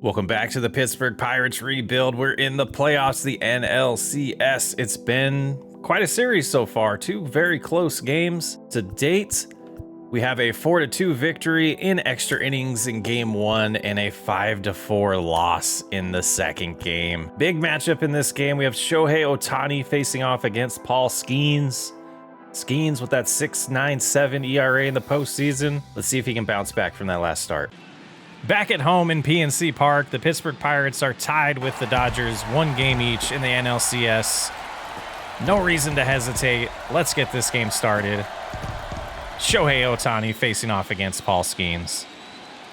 Welcome back to the Pittsburgh Pirates Rebuild. We're in the playoffs, the NLCS. It's been quite a series so far. Two very close games to date. We have a 4-2 victory in extra innings in game one and a 5-4 loss in the second game. Big matchup in this game. We have Shohei Ohtani facing off against Paul Skeens. Skeens with that 6.97 ERA in the postseason. Let's see if he can bounce back from that last start. Back at home in PNC Park, the Pittsburgh Pirates are tied with the Dodgers, one game each in the NLCS. No reason to hesitate. Let's get this game started. Shohei Ohtani facing off against Paul Skeens.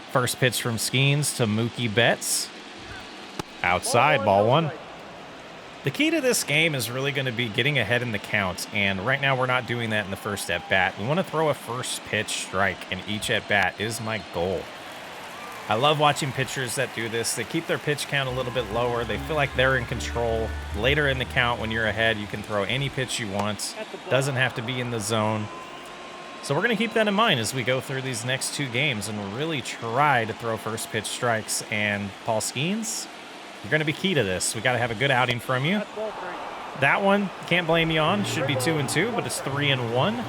First pitch from Skeens to Mookie Betts. Outside, ball one. The key to this game is really going to be getting ahead in the count, and right now we're not doing that in the first at-bat. We want to throw a first pitch strike in each at-bat is my goal. I love watching pitchers that do this. They keep their pitch count a little bit lower. They feel like they're in control. Later in the count, when you're ahead, you can throw any pitch you want. Doesn't have to be in the zone. So we're going to keep that in mind as we go through these next two games and really try to throw first pitch strikes. And Paul Skeens, you're going to be key to this. We got to have a good outing from you. That one, can't blame you on. Should be 2-2, but it's 3-1.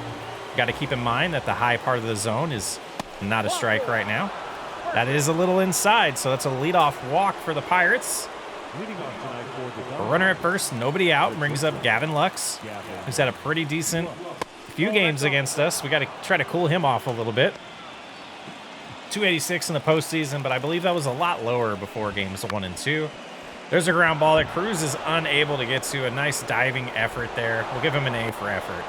Got to keep in mind that the high part of the zone is not a strike right now. That is a little inside, so that's a leadoff walk for the Pirates. A runner at first, nobody out, brings up Gavin Lux, who's had a pretty decent few games against us. We got to try to cool him off a little bit. 286 in the postseason, but I believe that was a lot lower before games 1 and 2. There's a ground ball that Cruz is unable to get to. A nice diving effort there. We'll give him an A for effort.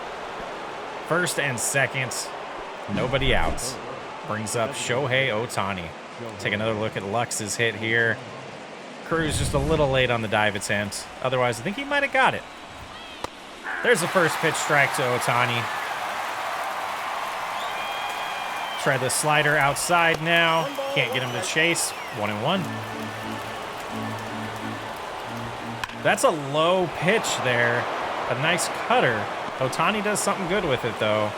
First and second, nobody out. Brings up Shohei Ohtani. Take another look at Lux's hit here. Cruz just a little late on the dive attempt. Otherwise, I think he might have got it. There's the first pitch strike to Ohtani. Try the slider outside now. Can't get him to chase. 1-1. That's a low pitch there. A nice cutter. Ohtani does something good with it, though.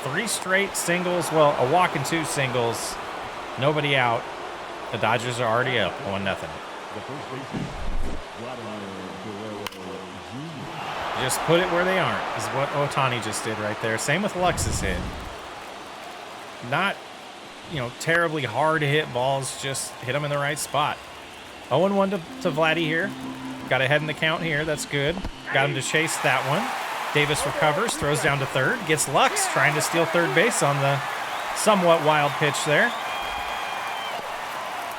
3 straight singles, well, a walk and 2 singles. Nobody out. The Dodgers are already up 1-0. Just put it where they aren't is what Ohtani just did right there. Same with Lux's hit. Not, terribly hard to hit balls. Just hit them in the right spot. 0-1 to Vladdy here. Got ahead in the count here. That's good. Got him to chase that one. Davis recovers, throws down to third, gets Lux trying to steal third base on the somewhat wild pitch there.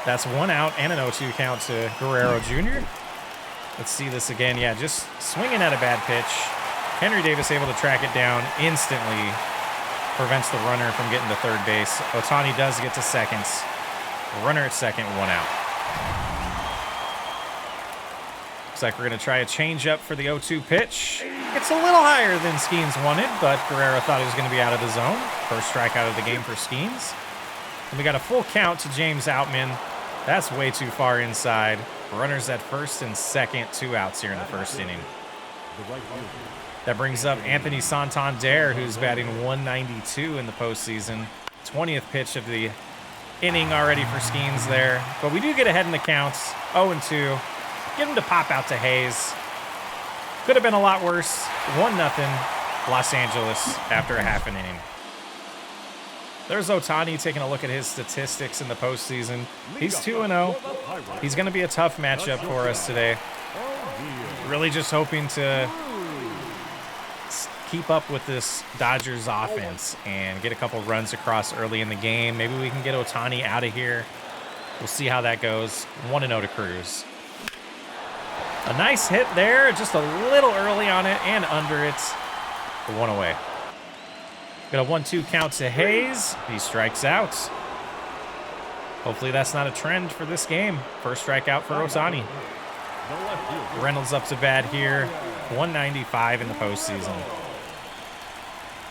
That's 1 out and an 0-2 count to Guerrero Jr. Let's see this again. Yeah, just swinging at a bad pitch. Henry Davis able to track it down instantly. Prevents the runner from getting to third base. Ohtani does get to second. Runner at second, 1 out. Looks like we're going to try a changeup for the 0-2 pitch. It's a little higher than Skeens wanted, but Guerrero thought he was going to be out of the zone. First strikeout of the game for Skeens. And we got a full count to James Outman. That's way too far inside. Runners at first and second, 2 outs here in the first inning. That brings up Anthony Santander, who's batting .192 in the postseason. 20th pitch of the inning already for Skeens there. But we do get ahead in the counts, 0-2. Get him to pop out to Hayes. Could have been a lot worse. 1-0 Los Angeles after a half an inning. There's Ohtani taking a look at his statistics in the postseason. He's 2-0. He's going to be a tough matchup for us today. Really just hoping to keep up with this Dodgers offense and get a couple runs across early in the game. Maybe we can get Ohtani out of here. We'll see how that goes. 1-0 to Cruz. A nice hit there, just a little early on it and under it. The 1 away. Got a 1-2 count to Hayes. He strikes out. Hopefully that's not a trend for this game. First strikeout for Ohtani. Reynolds up to bat here. 195 in the postseason.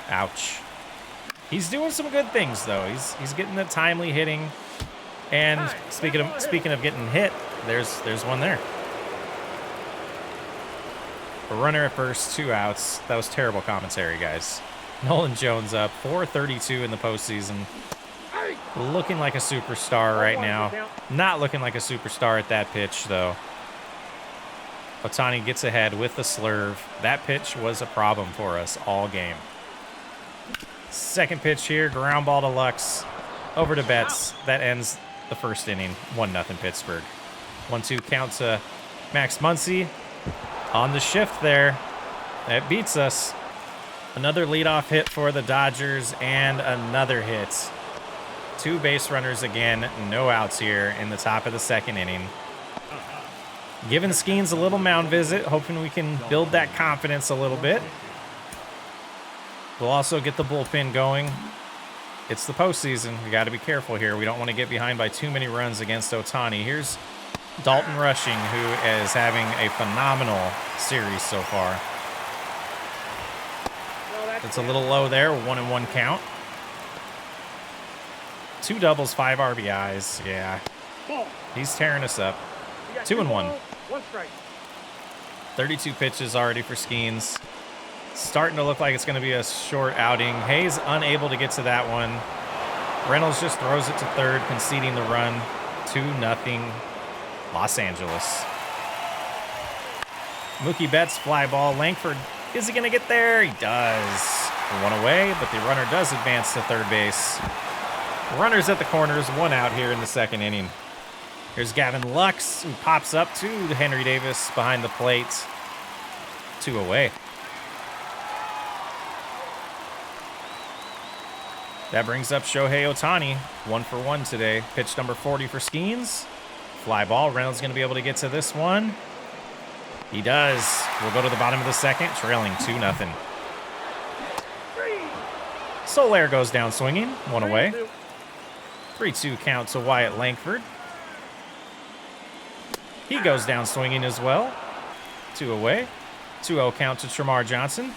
Ouch. He's doing some good things though. He's getting the timely hitting. And speaking of getting hit, there's one there. A runner at first, 2 outs. That was terrible commentary, guys. Nolan Jones up, 432 in the postseason. Looking like a superstar right now. Not looking like a superstar at that pitch, though. Ohtani gets ahead with the slurve. That pitch was a problem for us all game. Second pitch here, ground ball to Lux. Over to Betts. That ends the first inning. 1-0 Pittsburgh. 1-2 count to Max Muncy. On the shift there. That beats us. Another leadoff hit for the Dodgers and another hit. 2 base runners again. No outs here in the top of the second inning. Giving Skeens a little mound visit, hoping we can build that confidence a little bit. We'll also get the bullpen going. It's the postseason. We got to be careful here. We don't want to get behind by too many runs against Ohtani. Here's Dalton Rushing, who is having a phenomenal series so far. It's a little low there. 1-1 count. 2 doubles, 5 RBIs. Yeah. He's tearing us up. 2-1. 32 pitches already for Skeens. Starting to look like it's going to be a short outing. Hayes unable to get to that one. Reynolds just throws it to third, conceding the run. 2-0 Los Angeles. Mookie Betts fly ball. Langford, is he going to get there? He does. One away, but the runner does advance to third base. Runners at the corners, 1 out here in the second inning. Here's Gavin Lux, who pops up to Henry Davis behind the plate. 2 away. That brings up Shohei Ohtani, 1 for 1 today. Pitch number 40 for Skeens. Fly ball. Reynolds going to be able to get to this one. He does. We'll go to the bottom of the second, trailing 2-0. Soler goes down swinging, 1 away. 3-2 count to Wyatt Langford. He goes down swinging as well. 2 away. 2-0 count to Tremar Johnson.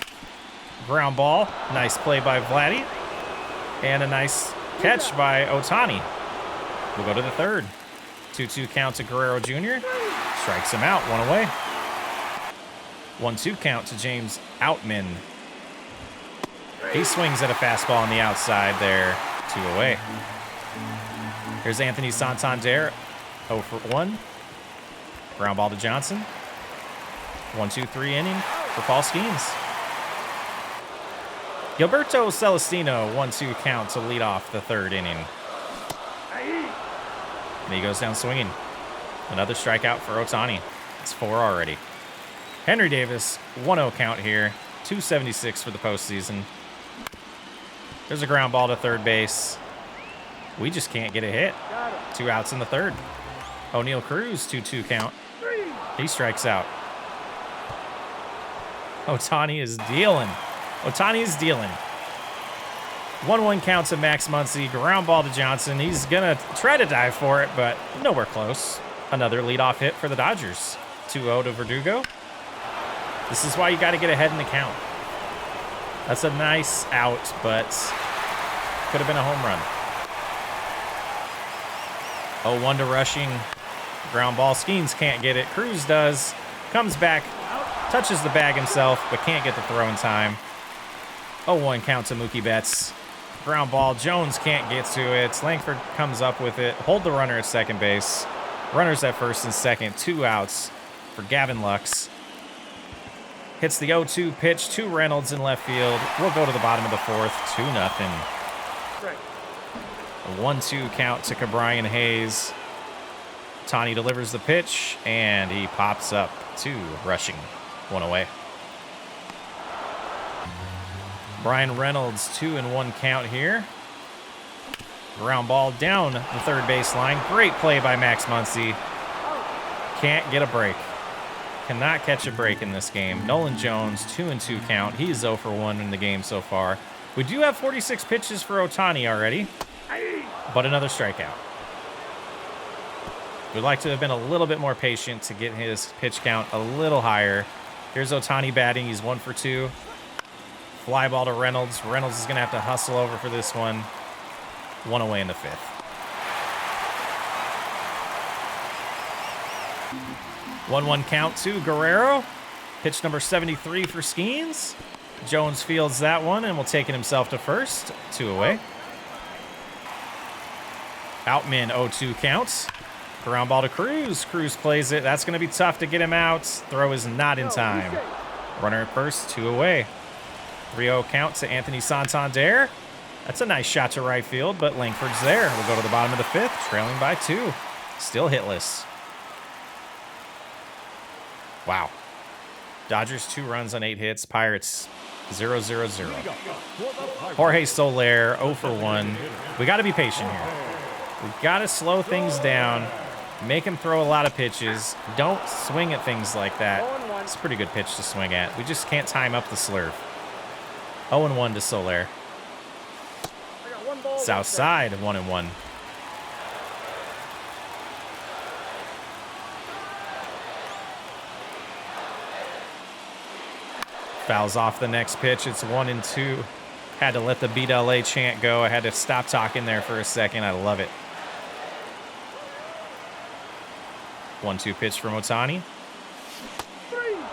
Ground ball. Nice play by Vladdy. And a nice catch by Ohtani. We'll go to the third. 2-2 count to Guerrero Jr. Strikes him out. 1 away. 1-2 count to James Outman. He swings at a fastball on the outside there. 2 away. Here's Anthony Santander. 0 for 1. Ground ball to Johnson. 1-2-3 inning for Paul Skeens. Gilberto Celestino, 1-2 count to lead off the third inning. And he goes down swinging. Another strikeout for Ohtani. It's 4 already. Henry Davis, 1-0 count here. 276 for the postseason. There's a ground ball to third base. We just can't get a hit. 2 outs in the third. O'Neal Cruz, 2-2 count. He strikes out. Ohtani is dealing. Ohtani is dealing. 1-1 count to Max Muncy. Ground ball to Johnson. He's going to try to dive for it, but nowhere close. Another leadoff hit for the Dodgers. 2-0 to Verdugo. This is why you got to get ahead in the count. That's a nice out, but could have been a home run. 0-1 to Rushing. Ground ball. Skeens can't get it. Cruz does. Comes back. Touches the bag himself, but can't get the throw in time. 0-1 count to Mookie Betts. Ground ball. Jones can't get to it. Langford comes up with it. Hold the runner at second base. Runners at first and second. 2 outs for Gavin Lux. Hits the 0-2 pitch to Reynolds in left field. We'll go to the bottom of the fourth. 2-0. A 1-2 count to Cabrian Hayes. Ohtani delivers the pitch, and he pops up to Rushing. 1 away. Brian Reynolds, 2-1 count here. Ground ball down the third baseline. Great play by Max Muncy. Can't get a break. Cannot catch a break in this game. Nolan Jones, 2-2 count. He's 0 for 1 in the game so far. We do have 46 pitches for Ohtani already, but another strikeout. We'd like to have been a little bit more patient to get his pitch count a little higher. Here's Ohtani batting. He's 1 for 2. Fly ball to Reynolds. Reynolds is going to have to hustle over for this one. 1 away in the fifth. 1-1 count to Guerrero. Pitch number 73 for Skeens. Jones fields that one and will take it himself to first. 2 away. Outman 0-2 counts. Ground ball to Cruz. Cruz plays it. That's going to be tough to get him out. Throw is not in time. Runner at first, 2 away. 3-0 count to Anthony Santander. That's a nice shot to right field, but Langford's there. We'll go to the bottom of the 5th, trailing by 2. Still hitless. Wow. Dodgers 2 runs on 8 hits. Pirates 0-0-0. Jorge Soler 0 for 1. We got to be patient here. We got to slow things down. Make him throw a lot of pitches. Don't swing at things like that. It's a pretty good pitch to swing at. We just can't time up the slurve. 0-1 to Soler. South side 1-1. Fouls off the next pitch. It's 1-2. Had to let the Beat LA chant go. I had to stop talking there for a second. I love it. 1-2 pitch from Ohtani.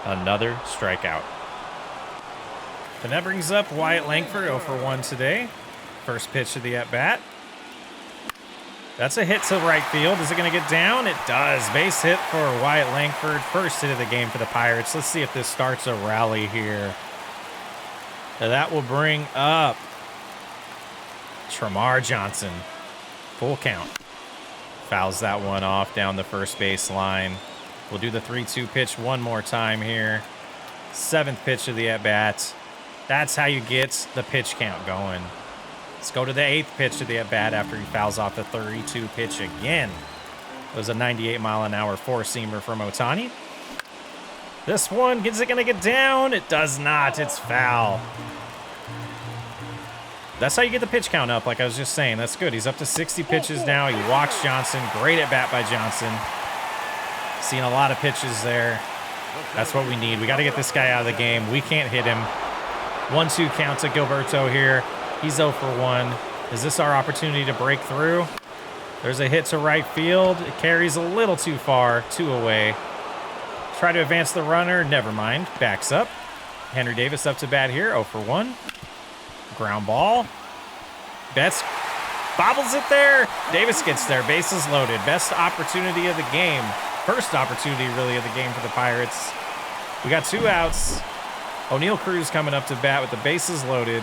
Another strikeout. And that brings up Wyatt Langford 0 for 1 today. First pitch of the at-bat. That's a hit to right field. Is it going to get down? It does. Base hit for Wyatt Langford. First hit of the game for the Pirates. Let's see if this starts a rally here. That will bring up Tramar Johnson. Full count. Fouls that one off down the first base line. We'll do the 3-2 pitch one more time here. 7th pitch of the at-bat. That's how you get the pitch count going. Let's go to the 8th pitch of the at-bat after he fouls off the 32 pitch again. It was a 98-mile-an-hour four-seamer from Ohtani. This one, is it going to get down? It does not. It's foul. That's how you get the pitch count up, like I was just saying. That's good. He's up to 60 pitches now. He walks Johnson. Great at-bat by Johnson. Seeing a lot of pitches there. That's what we need. We got to get this guy out of the game. We can't hit him. 1-2 count to Gilberto here. He's 0 for 1. Is this our opportunity to break through? There's a hit to right field. It carries a little too far. 2 away. Try to advance the runner. Never mind. Backs up. Henry Davis up to bat here. 0 for 1. Ground ball. Betts bobbles it there. Davis gets there. Bases loaded. Best opportunity of the game. First opportunity, really, of the game for the Pirates. We got 2 outs. O'Neal Cruz coming up to bat with the bases loaded.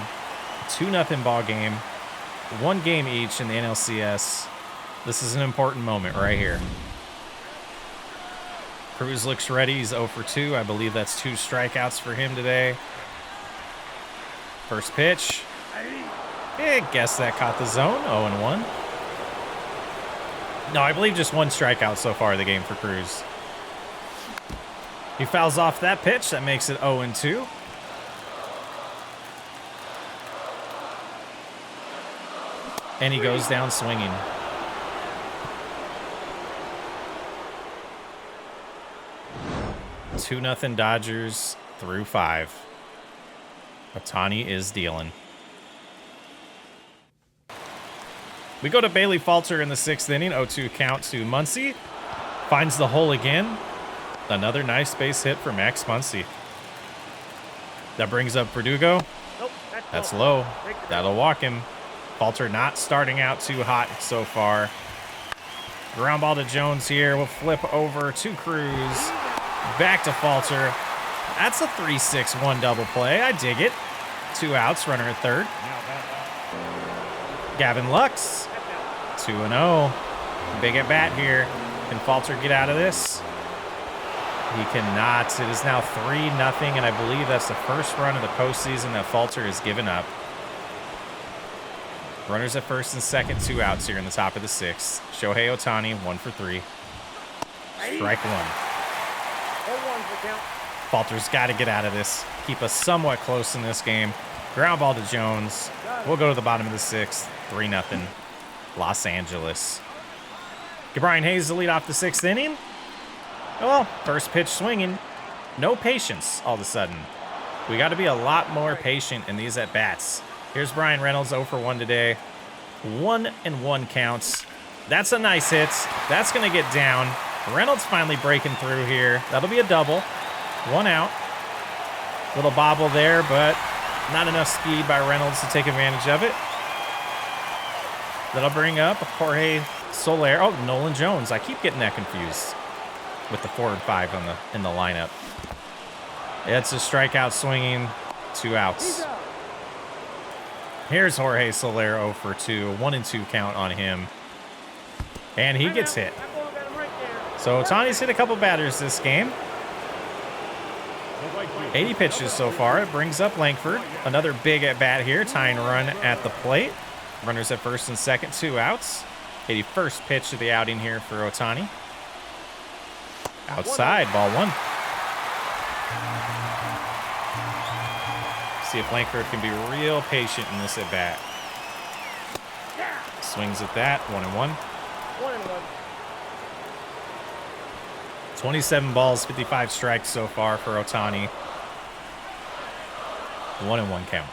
2-0 ball game. 1 game each in the NLCS. This is an important moment right here. Cruz looks ready. He's 0 for 2. I believe that's 2 strikeouts for him today. First pitch. I guess that caught the zone. 0-1. No, I believe just 1 strikeout so far of the game for Cruz. He fouls off that pitch. That makes it 0-2. And he goes down swinging. Two 2-0 Dodgers through 5. Ohtani is dealing. We go to Bailey Falter in the 6th inning. 0-2 count to Muncy. Finds the hole again. Another nice base hit for Max Muncy. That brings up Verdugo. That's low. That'll walk him. Falter not starting out too hot so far. Ground ball to Jones here. We'll flip over to Cruz. Back to Falter. That's a 3-6-1 double play. I dig it. 2 outs, runner at third. Gavin Lux, 2-0. Big at bat here. Can Falter get out of this? He cannot. It is now 3-0, and I believe that's the first run of the postseason that Falter has given up. Runners at first and second, 2 outs here in the top of the 6th. Shohei Ohtani, 1 for 3. Strike 1. Falter's got to get out of this. Keep us somewhat close in this game. Ground ball to Jones. We'll go to the bottom of the 6th. 3-0. Los Angeles. Get Brian Hayes to lead off the 6th inning. Well, first pitch swinging. No patience all of a sudden. We got to be a lot more patient in these at-bats. Here's Brian Reynolds, 0 for 1 today. 1-1 counts. That's a nice hit. That's going to get down. Reynolds finally breaking through here. That'll be a double. 1 out. Little bobble there, but not enough speed by Reynolds to take advantage of it. That'll bring up Jorge Soler. Oh, Nolan Jones. I keep getting that confused with the 4 and 5 in the lineup. It's a strikeout swinging, 2 outs. Here's Jorge Soler 0 for 2, 1 and 2 count on him. And he gets hit. So Ohtani's hit a couple batters this game. 80 pitches so far. It brings up Langford. Another big at bat here, tying run at the plate. Runners at first and second, 2 outs. 81st pitch of the outing here for Ohtani. Outside, ball 1. See if Langford can be real patient in this at bat. Swings at that, 1-1. 27 balls, 55 strikes so far for Ohtani. 1-1 count.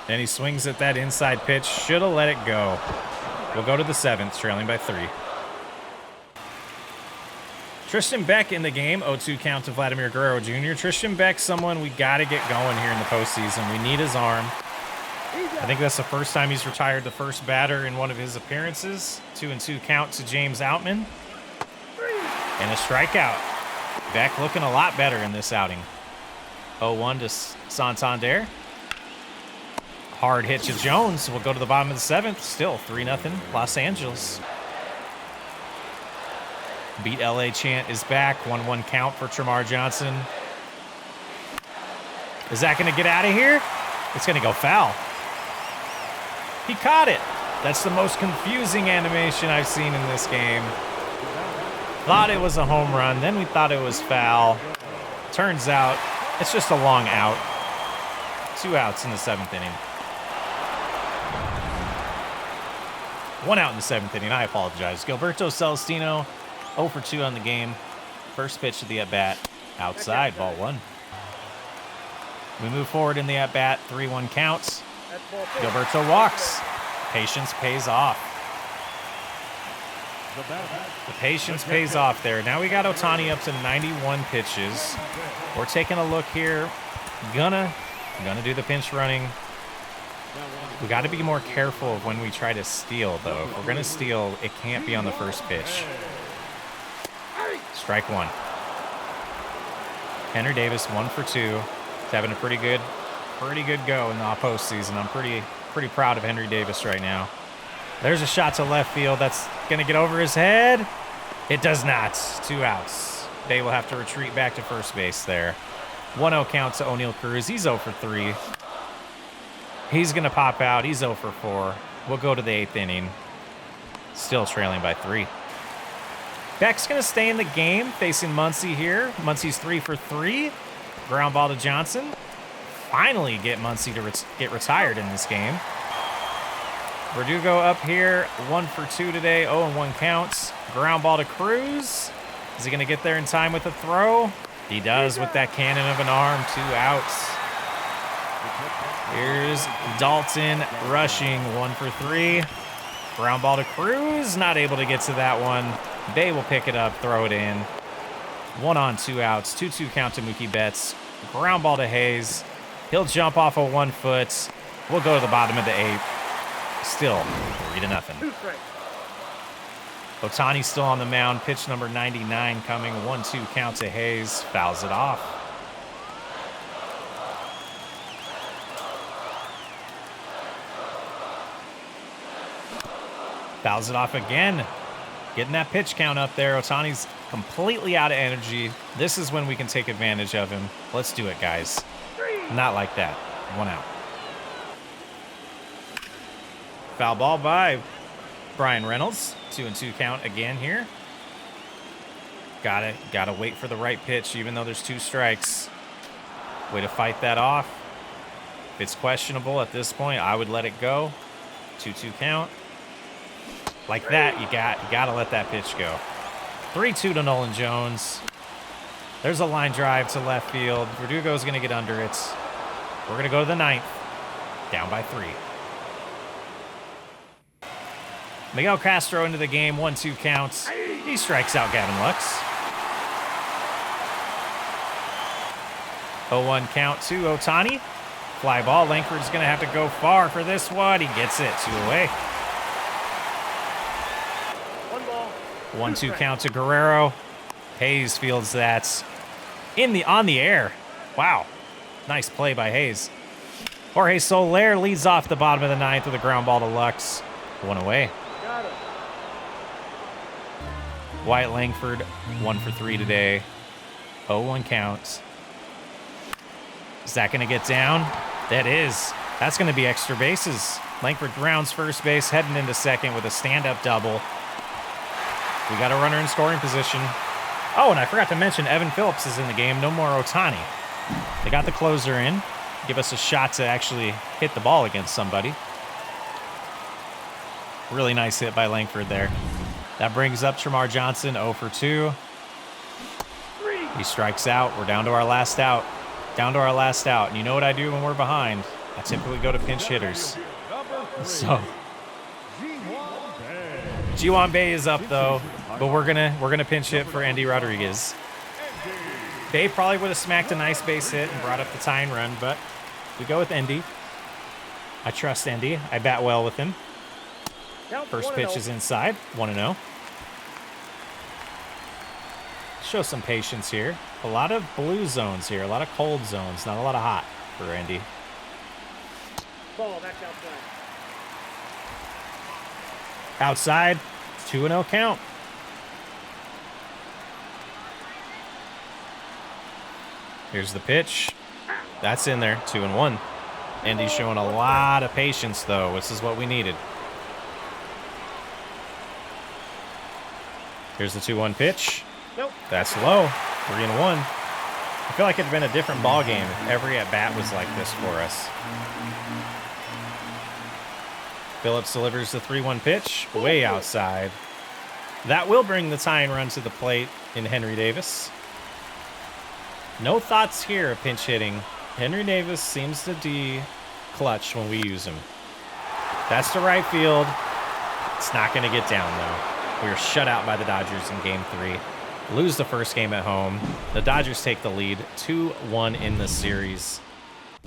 And he swings at that inside pitch. Should have let it go. We'll go to the 7th, trailing by 3. Tristan Beck in the game, 0-2 count to Vladimir Guerrero Jr. Tristan Beck, someone we got to get going here in the postseason. We need his arm. I think that's the first time he's retired the first batter in one of his appearances. 2-2 count to James Outman. And a strikeout. Beck looking a lot better in this outing. 0-1 to Santander. Hard hit to Jones. We'll go to the bottom of the 7th. Still 3-0 Los Angeles. Beat LA chant is back. 1-1 count for Tramar Johnson. Is that going to get out of here? It's going to go foul. He caught it. That's the most confusing animation I've seen in this game. Thought it was a home run. Then we thought it was foul. Turns out it's just a long out. 2 outs in the 7th inning. 1 out in the 7th inning. I apologize. Gilberto Celestino, 0 for 2 on the game. First pitch of the at-bat. Outside, ball 1. We move forward in the at-bat. 3-1 counts. Gilberto walks. Patience pays off. The patience pays off there. Now we got Ohtani up to 91 pitches. We're taking a look here. Gonna do the pinch running. We got to be more careful of when we try to steal, though. If we're going to steal, it can't be on the first pitch. Strike 1. Henry Davis, 1 for 2. He's having a pretty good go in the postseason. I'm pretty proud of Henry Davis right now. There's a shot to left field. That's going to get over his head. It does not. 2 outs. They will have to retreat back to first base there. 1-0 count to O'Neal Cruz. He's 0 for 3. He's going to pop out. He's 0 for 4. We'll go to the 8th inning. Still trailing by 3. Beck's going to stay in the game, facing Muncy here. Muncy's 3 for 3. Ground ball to Johnson. Finally get Muncy to get retired in this game. Verdugo up here, 1 for 2 today, 0-1 counts. Ground ball to Cruz. Is he going to get there in time with a throw? He does with that cannon of an arm. 2 outs. Here's Dalton rushing, 1 for 3. Ground ball to Cruz, not able to get to that one. Bay will pick it up, throw it in. 1 on, 2 outs. 2-2 count to Mookie Betts. Ground ball to Hayes. He'll jump off of 1 foot. We'll go to the bottom of the 8th. Still 3-0. Ohtani's still on the mound. Pitch number 99 coming. 1-2 count to Hayes. Fouls it off. Fouls it off again. Getting that pitch count up there. Ohtani's completely out of energy. This is when we can take advantage of him. Let's do it, guys. Not like that. 1 out. Foul ball by Brian Reynolds. 2-2 count again here. Gotta wait for the right pitch, even though there's 2 strikes. Way to fight that off. If it's questionable at this point, I would let it go. 2-2 count. Like that, you gotta let that pitch go. 3-2 to Nolan Jones. There's a line drive to left field. Verdugo's gonna get under it. We're gonna go to the 9th. Down by 3. Miguel Castro into the game, 1-2 counts. He strikes out Gavin Lux. 0-1 count to Ohtani. Fly ball. Langford's going to have to go far for this one. He gets it. 2 away. 1-2 count to Guerrero. Hayes fields that on the air. Wow. Nice play by Hayes. Jorge Soler leads off the bottom of the ninth with a ground ball to Lux. 1 away. Wyatt Langford, 1 for 3 today. 0-1 count. Is that going to get down? That is. That's going to be extra bases. Langford grounds first base, heading into second with a stand-up double. We got a runner in scoring position. Oh, and I forgot to mention Evan Phillips is in the game. No more Ohtani. They got the closer in. Give us a shot to actually hit the ball against somebody. Really nice hit by Langford there. That brings up Tremar Johnson, 0 for 2. He strikes out. We're down to our last out. Down to our last out. And you know what I do when we're behind? I typically go to pinch hitters. So G1 Bay is up though, but we're gonna pinch hit for Andy Rodriguez. Bay probably would have smacked a nice base hit and brought up the tying run, but we go with Andy. I trust Andy. I bat well with him. First pitch is inside. 1-0. Show some patience here. A lot of blue zones here. A lot of cold zones. Not a lot of hot for Andy. Ball back outside. Outside. 2-0 count. Here's the pitch. That's in there. 2-1. Andy's showing a lot of patience, though. This is what we needed. Here's the 2-1 pitch. Nope. That's low. 3-1. I feel like it'd been a different ball game if every at-bat was like this for us. Phillips delivers the 3-1 pitch way outside. That will bring the tying run to the plate in Henry Davis. No thoughts here of pinch hitting. Henry Davis seems to be clutch when we use him. That's to right field. It's not going to get down, though. We were shut out by the Dodgers in Game 3. Lose the first game at home. The Dodgers take the lead 2-1 in the series.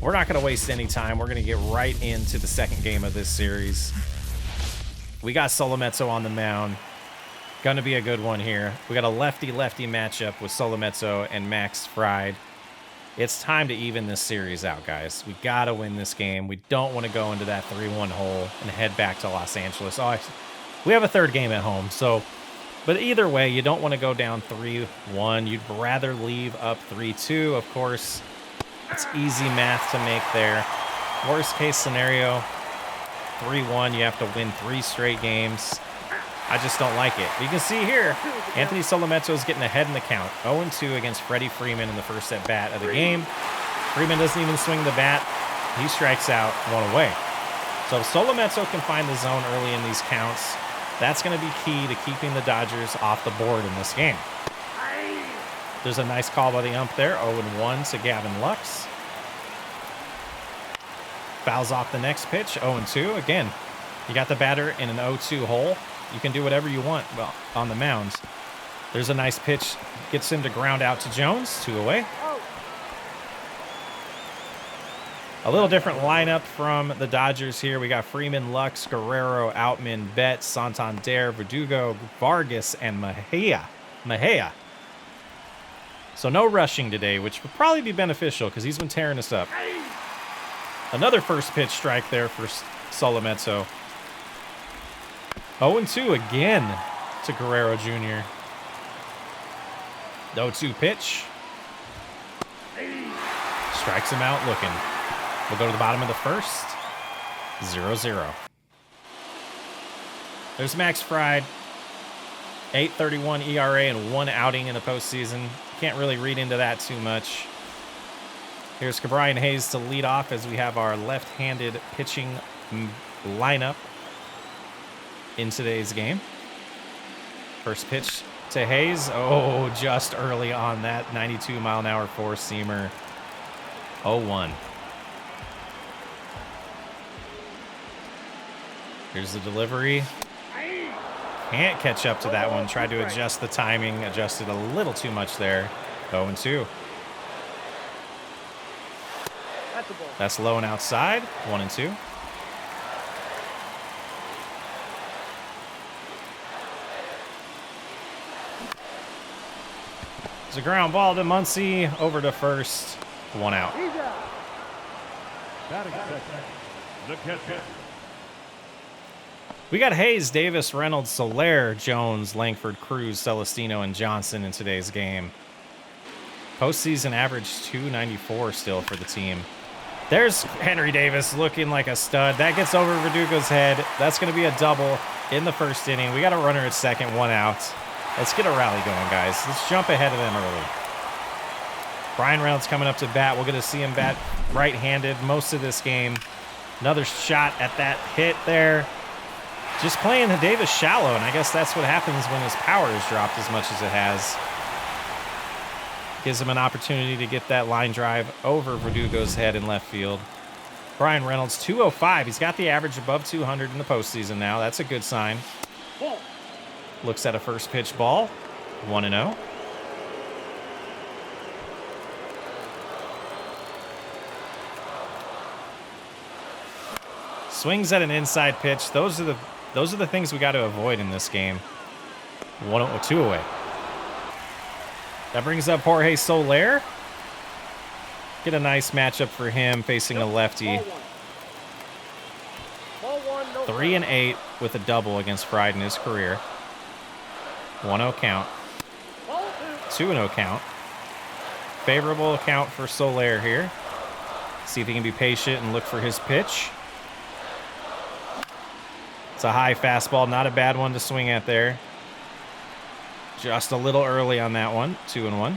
We're not going to waste any time. We're going to get right into the second game of this series. We got Solomezzo on the mound. Going to be a good one here. We got a lefty-lefty matchup with Solomezzo and Max Fried. It's time to even this series out, guys. We got to win this game. We don't want to go into that 3-1 hole and head back to Los Angeles. We have a third game at home, so... But either way, you don't want to go down 3-1. You'd rather leave up 3-2, of course. It's easy math to make there. Worst case scenario, 3-1. You have to win 3 straight games. I just don't like it. You can see here, Anthony Solomezzo is getting ahead in the count. 0-2 against Freddie Freeman in the first at-bat of the game. Freeman doesn't even swing the bat. He strikes out 1 away. So if Solomezzo can find the zone early in these counts, that's going to be key to keeping the Dodgers off the board in this game. There's a nice call by the ump there. 0-1 to Gavin Lux. Fouls off the next pitch. 0-2. Again, you got the batter in an 0-2 hole. You can do whatever you want on the mound. There's a nice pitch. Gets him to ground out to Jones. 2 away. A little different lineup from the Dodgers here. We got Freeman, Lux, Guerrero, Outman, Betts, Santander, Verdugo, Vargas, and Mejia. So no rushing today, which would probably be beneficial because he's been tearing us up. Another first pitch strike there for Solomezzo. 0-2 again to Guerrero Jr. 0-2 pitch. Strikes him out looking. We'll go to the bottom of the first. 0-0. There's Max Fried. 8.31 ERA and 1 outing in the postseason. Can't really read into that too much. Here's Cabrian Hayes to lead off as we have our left-handed pitching lineup in today's game. First pitch to Hayes. Oh, just early on that 92-mile-an-hour four-seamer. 0-1. Here's the delivery. Can't catch up to that one. Tried to adjust the timing. Adjusted a little too much there. 0-2. That's low and outside. 1-2. a ground ball to Muncy. Over to first. 1 out. He's out. Batting second, the catcher. We got Hayes, Davis, Reynolds, Soler, Jones, Langford, Cruz, Celestino, and Johnson in today's game. Postseason average 294 still for the team. There's Henry Davis looking like a stud. That gets over Verdugo's head. That's going to be a double in the first inning. We got a runner at second, 1 out. Let's get a rally going, guys. Let's jump ahead of them early. Brian Reynolds coming up to bat. We're going to see him bat right-handed most of this game. Another shot at that hit there. Just playing Davis shallow, and I guess that's what happens when his power is dropped as much as it has. Gives him an opportunity to get that line drive over Verdugo's head in left field. Brian Reynolds, 205. He's got the average above 200 in the postseason now. That's a good sign. Looks at a first pitch ball. 1-0. Swings at an inside pitch. Those are the things we got to avoid in this game. 2 away. That brings up Jorge Soler. Get a nice matchup for him facing a lefty. Ball 1, no 3 and 8 with a double against Fried in his career. 1-0 count. Ball 2-0 count. Favorable count for Soler here. See if he can be patient and look for his pitch. It's a high fastball, not a bad one to swing at there. Just a little early on that one. 2-1.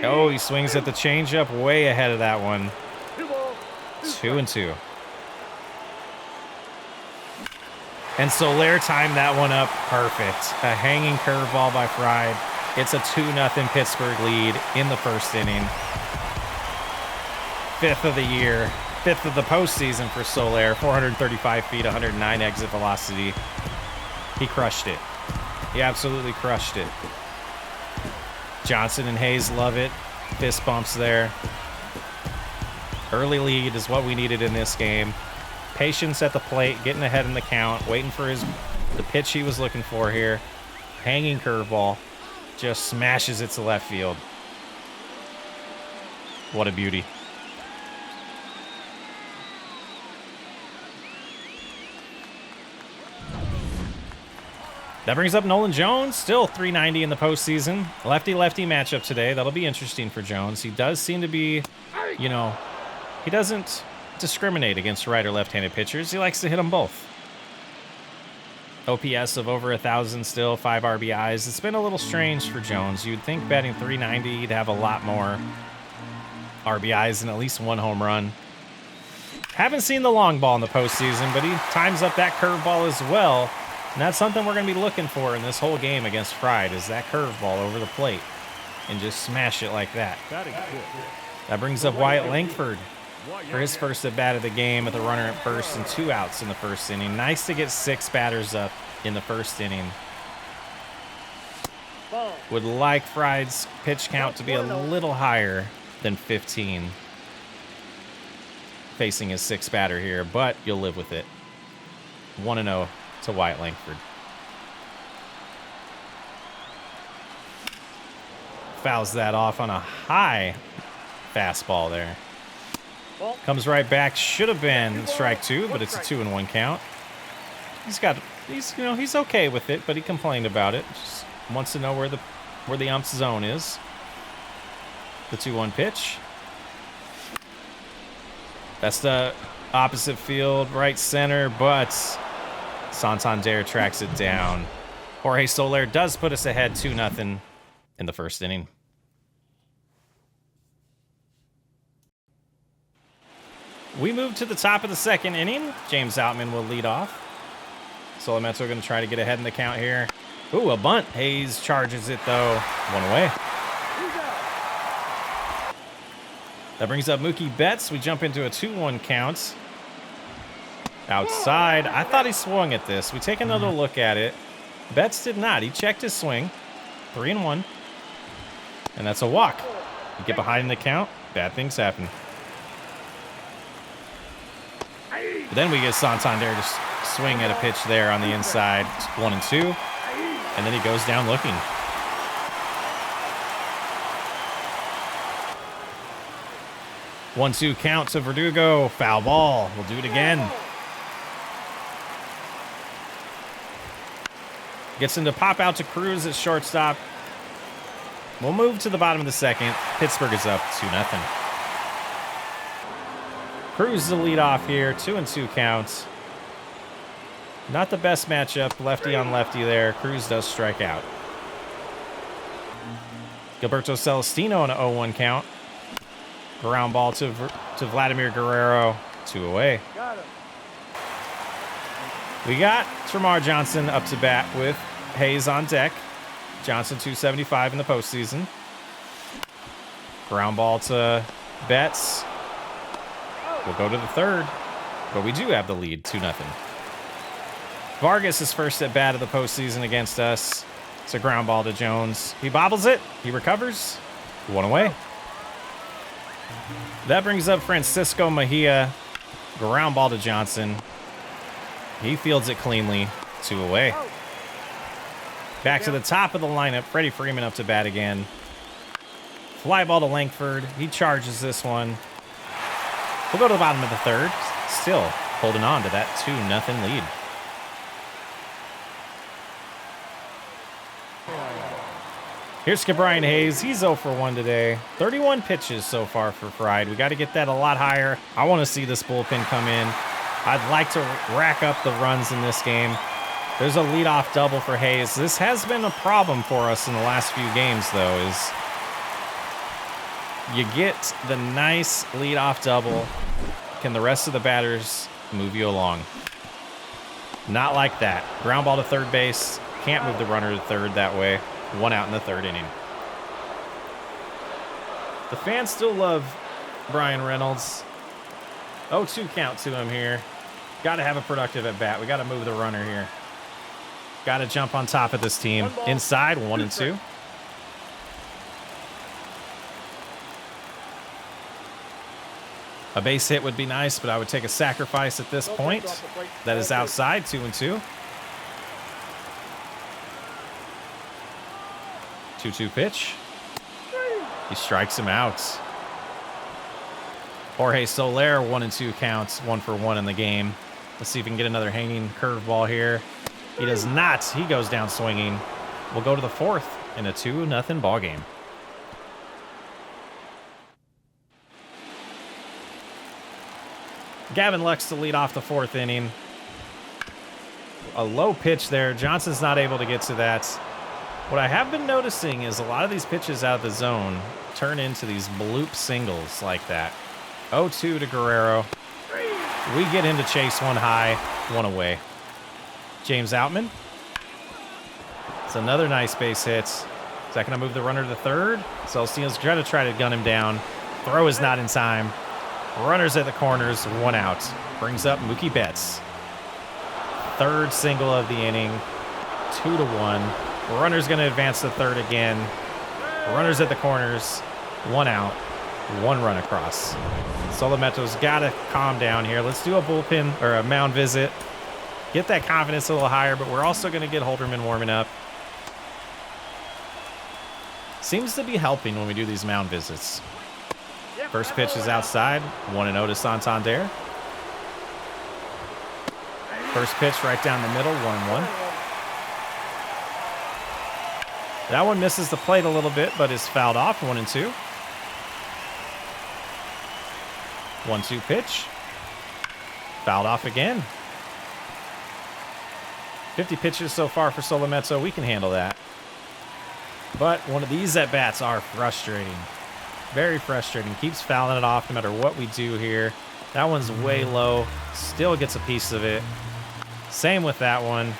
Oh, he swings at the changeup way ahead of that one. 2-2. And Soler timed that one up perfect. A hanging curveball by Fried. It's a 2-0 Pittsburgh lead in the first inning. 5th of the year. 5th of the postseason for Soler. 435 feet, 109 exit velocity. He crushed it. He absolutely crushed it. Johnson and Hayes love it. Fist bumps there. Early lead is what we needed in this game. Patience at the plate, getting ahead in the count, waiting for the pitch he was looking for here. Hanging curveball. Just smashes it to left field. What a beauty. That brings up Nolan Jones, still 390 in the postseason. Lefty-lefty matchup today. That'll be interesting for Jones. He does seem to be, he doesn't discriminate against right or left-handed pitchers. He likes to hit them both. OPS of over 1,000 still, 5 RBIs. It's been a little strange for Jones. You'd think batting 390, he'd have a lot more RBIs and at least 1 home run. Haven't seen the long ball in the postseason, but he times up that curveball as well. And that's something we're going to be looking for in this whole game against Fried, is that curveball over the plate and just smash it like that. That brings up Wyatt Langford for his first at bat of the game with a runner at first and 2 outs in the first inning. Nice to get 6 batters up in the first inning. Would like Fried's pitch count to be a little higher than 15 facing his 6th batter here, but you'll live with it. 1-0 to Wyatt Langford. Fouls that off on a high fastball there. Comes right back. Should have been strike 2, but it's a 2-1 count. He's okay with it, but he complained about it. Just wants to know where the ump's zone is. The 2-1 pitch. That's the opposite field, right center, but Santander tracks it down. Jorge Soler does put us ahead 2-0 in the first inning. We move to the top of the second inning. James Outman will lead off. Solometto going to try to get ahead in the count here. Ooh, a bunt. Hayes charges it, though. 1 away. That brings up Mookie Betts. We jump into a 2-1 count. Outside. I thought he swung at this. We take another look at it. Betts did not. He checked his swing. 3-1. And that's a walk. You get behind in the count, bad things happen. But then we get Santander just swing at a pitch there on the inside. 1-2. And then he goes down looking. One-two count to Verdugo. Foul ball. We'll do it again. Gets him to pop out to Cruz at shortstop. We'll move to the bottom of the second. Pittsburgh is up 2-0. Cruz the lead off here. 2-2 counts. Not the best matchup. Lefty on lefty there. Cruz does strike out. Gilberto Celestino on an 0-1 count. Ground ball to Vladimir Guerrero. 2 away. We got Tremar Johnson up to bat with Hayes on deck. Johnson 275 in the postseason. Ground ball to Betts. We'll go to the third, but we do have the lead, 2-0. Vargas is first at bat of the postseason against us. It's a ground ball to Jones. He bobbles it. He recovers. 1 away. That brings up Francisco Mejia. Ground ball to Johnson. He fields it cleanly. 2 away. Back to the top of the lineup. Freddie Freeman up to bat again. Fly ball to Langford. He charges this one. We'll go to the bottom of the third. Still holding on to that 2-0 lead. Here's Brian Hayes. He's 0 for 1 today. 31 pitches so far for Fried. We got to get that a lot higher. I want to see this bullpen come in. I'd like to rack up the runs in this game. There's a leadoff double for Hayes. This has been a problem for us in the last few games, though, is you get the nice leadoff double. Can the rest of the batters move you along? Not like that. Ground ball to third base. Can't move the runner to third that way. 1 out in the third inning. The fans still love Brian Reynolds. 0-2 count to him here. Got to have a productive at bat. We got to move the runner here. Got to jump on top of this team. Inside, 1-2. A base hit would be nice, but I would take a sacrifice at this point. That is outside, 2-2. 2-2 pitch. He strikes him out. Jorge Soler, 1-2 counts, 1 for 1 in the game. Let's see if we can get another hanging curveball here. He does not. He goes down swinging. We'll go to the fourth in a 2-0 ball game. Gavin Lux to lead off the fourth inning. A low pitch there. Johnson's not able to get to that. What I have been noticing is a lot of these pitches out of the zone turn into these bloop singles like that. 0-2 to Guerrero. We get him to chase one high, 1 away. James Outman. It's another nice base hit. Is that going to move the runner to third? Celestino's going to try to gun him down. Throw is not in time. Runners at the corners, 1 out. Brings up Mookie Betts. Third single of the inning, 2-1. Runner's going to advance to third again. Runners at the corners, 1 out, 1 run across. Solometo's got to calm down here. Let's do a bullpen or a mound visit. Get that confidence a little higher, but we're also going to get Holderman warming up. Seems to be helping when we do these mound visits. First pitch is outside, 1-0 to Santander. First pitch right down the middle, 1-1. That one misses the plate a little bit, but is fouled off, 1-2. 1-2 pitch. Fouled off again. 50 pitches so far for Solometo. We can handle that. But one of these at-bats are frustrating. Very frustrating. Keeps fouling it off no matter what we do here. That one's way low. Still gets a piece of it. Same with that one.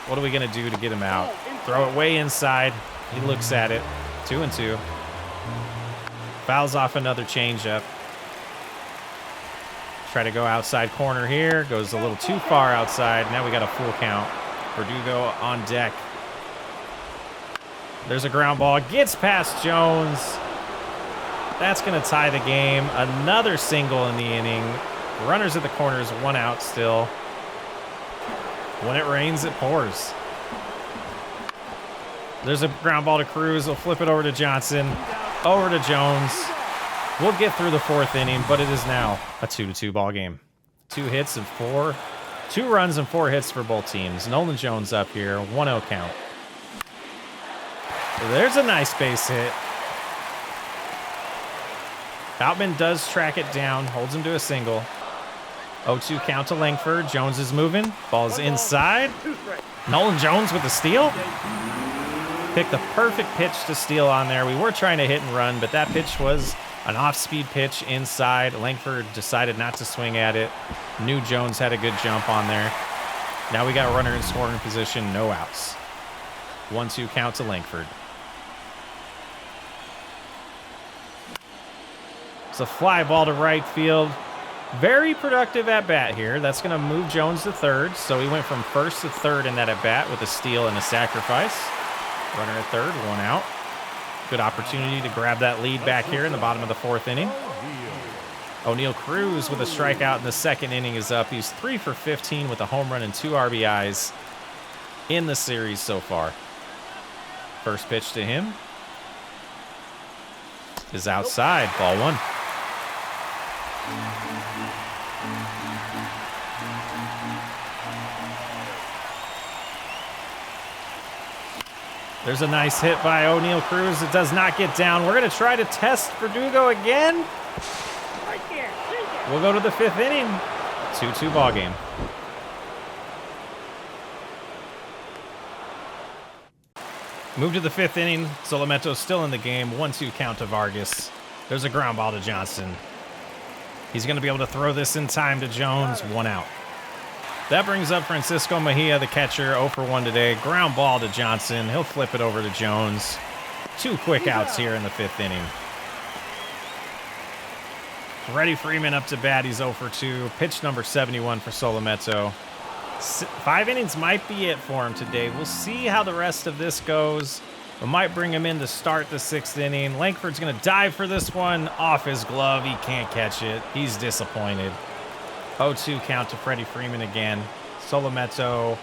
What are we going to do to get him out? Throw it way inside. He looks at it. 2-2. Fouls off another changeup. Try to go outside corner here. Goes a little too far outside. Now we got a full count. Verdugo on deck. There's a ground ball. Gets past Jones. That's going to tie the game. Another single in the inning. Runners at the corners, 1 out still. When it rains, it pours. There's a ground ball to Cruz. He'll flip it over to Johnson. Over to Jones. We'll get through the 4th inning, but it is now a 2-2 ball game. 2 runs and 4 hits for both teams. Nolan Jones up here, 1-0 count. There's a nice base hit. Outman does track it down, holds him to a single. 0-2 count to Langford. Jones is moving. Ball's inside. Nolan Jones with the steal. Picked the perfect pitch to steal on there. We were trying to hit and run, but that pitch was an off-speed pitch inside. Langford decided not to swing at it. Knew Jones had a good jump on there. Now we got a runner in scoring position, no outs. 1-2 count to Langford. It's a fly ball to right field. Very productive at bat here. That's going to move Jones to third. So he went from first to third in that at bat with a steal and a sacrifice. Runner at third, 1 out. Good opportunity to grab that lead back here in the bottom of the 4th inning. O'Neal Cruz with a strikeout in the 2nd inning is up. He's 3 for 15 with a home run and 2 RBIs in the series so far. First pitch to him is outside, ball 1. There's a nice hit by O'Neal Cruz. It does not get down. We're going to try to test Verdugo again. We'll go to the 5th inning. 2-2 ball game. Move to the 5th inning. Solometo still in the game. 1-2 count to Vargas. There's a ground ball to Johnson. He's going to be able to throw this in time to Jones. 1 out. That brings up Francisco Mejia, the catcher, 0 for 1 today. Ground ball to Johnson. He'll flip it over to Jones. 2 quick outs here in the 5th inning. Freddie Freeman up to bat. He's 0 for 2. Pitch number 71 for Solometo. 5 innings might be it for him today. We'll see how the rest of this goes. We might bring him in to start the 6th inning. Langford's going to dive for this one. Off his glove. He can't catch it. He's disappointed. 0-2 count to Freddie Freeman again. Solometo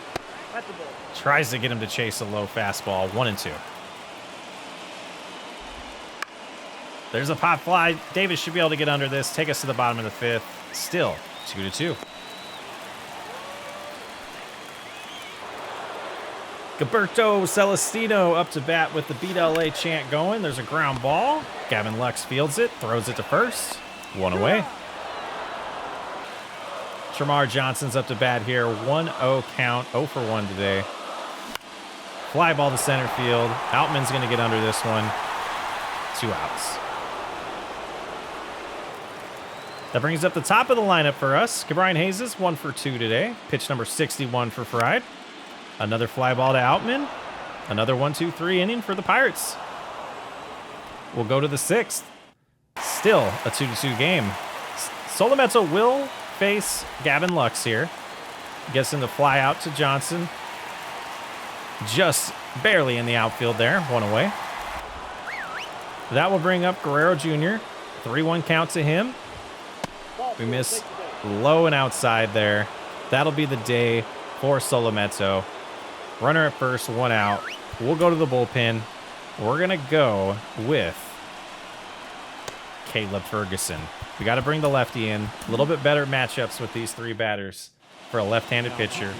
tries to get him to chase a low fastball. 1-2. There's a pop fly. Davis should be able to get under this. Take us to the bottom of the 5th. Still 2-2. Gilberto Celestino up to bat with the Beat LA chant going. There's a ground ball. Gavin Lux fields it. Throws it to first. 1 away. Tremar Johnson's up to bat here. 1-0 count. 0 for 1 today. Fly ball to center field. Outman's going to get under this one. 2 outs. That brings up the top of the lineup for us. Cabrian Hayes is 1 for 2 today. Pitch number 61 for Fried. Another fly ball to Outman. Another 1-2-3 inning for the Pirates. We'll go to the 6th. Still a 2-2 game. Solometo will face Gavin Lux here. Gets him to fly out to Johnson. Just barely in the outfield there. 1 away. That will bring up Guerrero Jr. 3-1 count to him. We miss low and outside there. That'll be the day for Solometo. Runner at first, 1 out. We'll go to the bullpen. We're going to go with Caleb Ferguson. We got to bring the lefty in. A little bit better matchups with these 3 batters for a left-handed pitcher.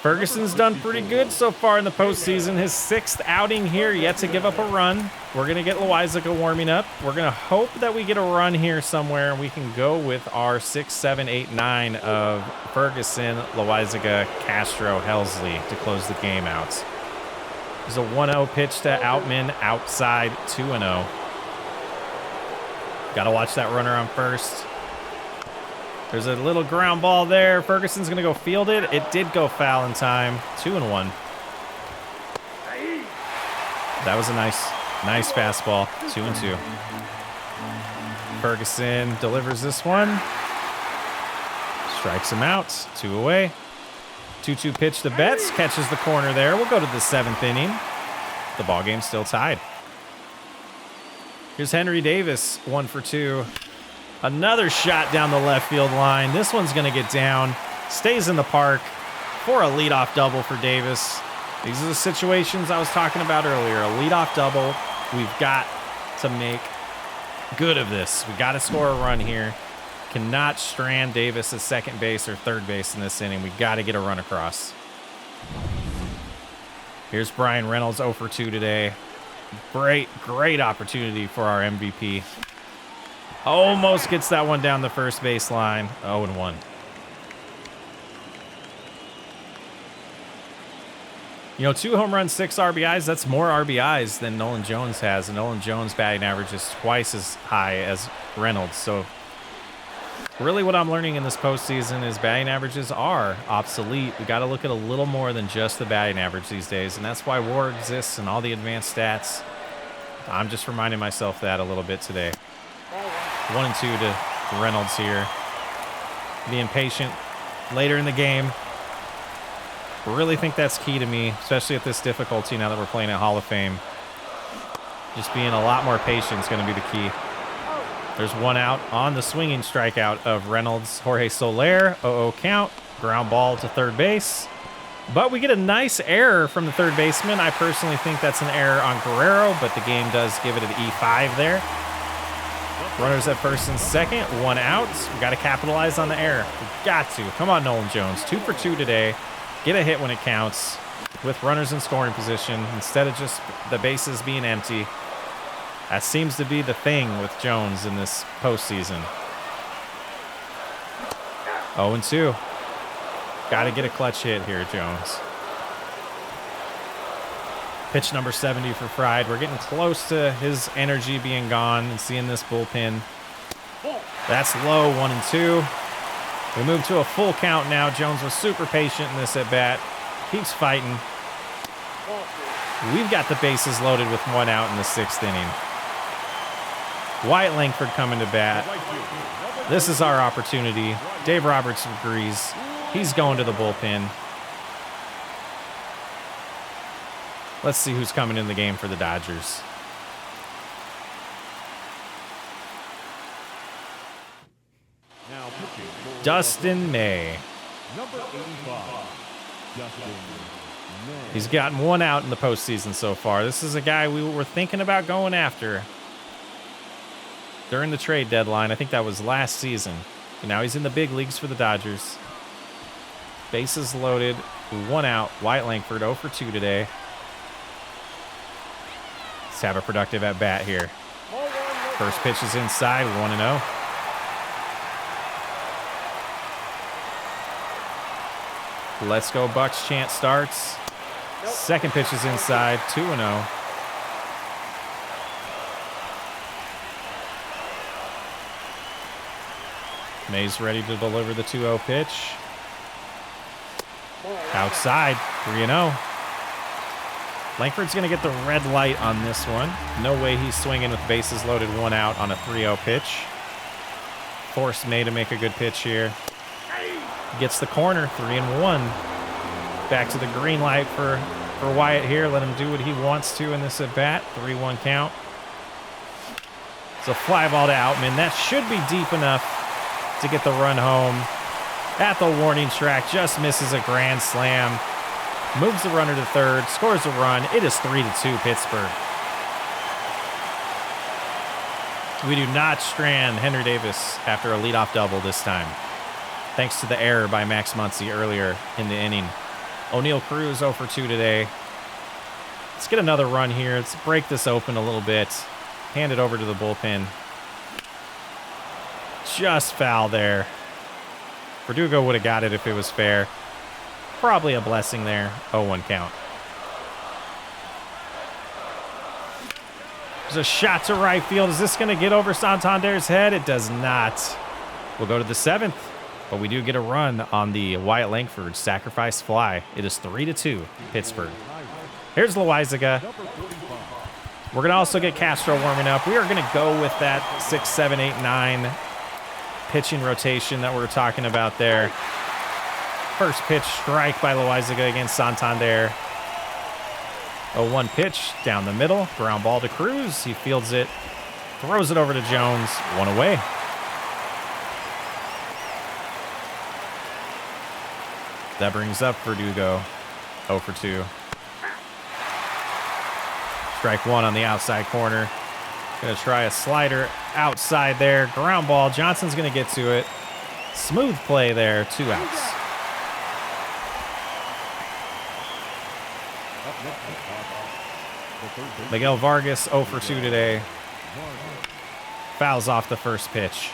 Ferguson's done pretty good so far in the postseason. His 6th outing here, yet to give up a run. We're going to get Loizaga warming up. We're going to hope that we get a run here somewhere, and we can go with our 6, 7, 8, 9 of Ferguson, Loizaga, Castro, Helsley to close the game out. There's a 1-0 pitch to Outman, outside, 2-0. Got to watch that runner on first. There's a little ground ball there. Ferguson's going to go field it. It did go foul in time. 2-1. That was a nice fastball. 2-2. Ferguson delivers this one. Strikes him out. 2 away. 2-2 pitch to Betts. Catches the corner there. We'll go to the 7th inning. The ball game's still tied. Here's Henry Davis, 1 for 2. Another shot down the left field line. This one's going to get down. Stays in the park for a leadoff double for Davis. These are the situations I was talking about earlier. A leadoff double. We've got to make good of this. We got to score a run here. Cannot strand Davis at second base or third base in this inning. We got to get a run across. Here's Brian Reynolds 0 for 2 today. Great opportunity for our MVP. Almost gets that one down the first baseline. 0-1. You know, 2 home runs, 6 RBIs. That's more RBIs than Nolan Jones has. And Nolan Jones' batting average is twice as high as Reynolds. So really what I'm learning in this postseason is batting averages are obsolete. We got to look at a little more than just the batting average these days. And that's why WAR exists and all the advanced stats. I'm just reminding myself that a little bit today. 1-2 to Reynolds here. Being patient later in the game. Really think that's key to me, especially at this difficulty now that we're playing at Hall of Fame. Just being a lot more patient is going to be the key. There's one out on the swinging strikeout of Reynolds. Jorge Soler, 0-0 count. Ground ball to third base. But we get a nice error from the third baseman. I personally think that's an error on Guerrero, but the game does give it an E5 there. Runners at first and second, 1 out. We got to capitalize on the error. We got to. Come on, Nolan Jones. 2 for 2 today. Get a hit when it counts with runners in scoring position instead of just the bases being empty. That seems to be the thing with Jones in this postseason. 0-2. Got to get a clutch hit here, Jones. Pitch number 70 for Fried. We're getting close to his energy being gone and seeing this bullpen. That's low, 1-2. We move to a full count now. Jones was super patient in this at-bat. Keeps fighting. We've got the bases loaded with 1 out in the 6th inning. Wyatt Langford coming to bat. This is our opportunity. Dave Roberts agrees. He's going to the bullpen. Let's see who's coming in the game for the Dodgers. Dustin May. Number 85, Dustin May. He's gotten 1 out in the postseason so far. This is a guy we were thinking about going after during the trade deadline. I think that was last season. And now he's in the big leagues for the Dodgers. Bases loaded, 1 out. Wyatt Langford 0 for 2 today. Let's have a productive at bat here. First pitch is inside, 1-0. Let's go Bucks chant starts. Second pitch is inside, 2-0. May's ready to deliver the 2-0 pitch. Outside, 3-0. Langford's going to get the red light on this one. No way he's swinging with bases loaded, 1 out on a 3-0 pitch. Force May to make a good pitch here. Gets the corner, 3-1. Back to the green light for Wyatt here. Let him do what he wants to in this at-bat. 3-1 count. It's a fly ball to Outman. That should be deep enough to get the run home. At the warning track, just misses a grand slam. Moves the runner to third, scores a run. It is 3-2 Pittsburgh. We do not strand Henry Davis after a leadoff double this time, thanks to the error by Max Muncy earlier in the inning. O'Neal Cruz 0 for 2 today. Let's get another run here. Let's break this open a little bit. Hand it over to the bullpen. Just foul there. Verdugo would have got it if it was fair. Probably a blessing there. 0-1 count. There's a shot to right field. Is this going to get over Santander's head? It does not. We'll go to the 7th, but we do get a run on the Wyatt Langford sacrifice fly. It is 3-2 Pittsburgh. Here's Loaizaga. We're going to also get Castro warming up. We are going to go with that 6, 7, 8, 9 pitching rotation that we were talking about there. First pitch strike by Loaizaga against Santander. 0-1 pitch down the middle. Ground ball to Cruz. He fields it. Throws it over to Jones. 1 away. That brings up Verdugo. 0 for 2. Strike 1 on the outside corner. Gonna try a slider outside there. Ground ball. Johnson's gonna get to it. Smooth play there. 2 outs. Miguel Vargas 0 for 2 today. Fouls off the first pitch.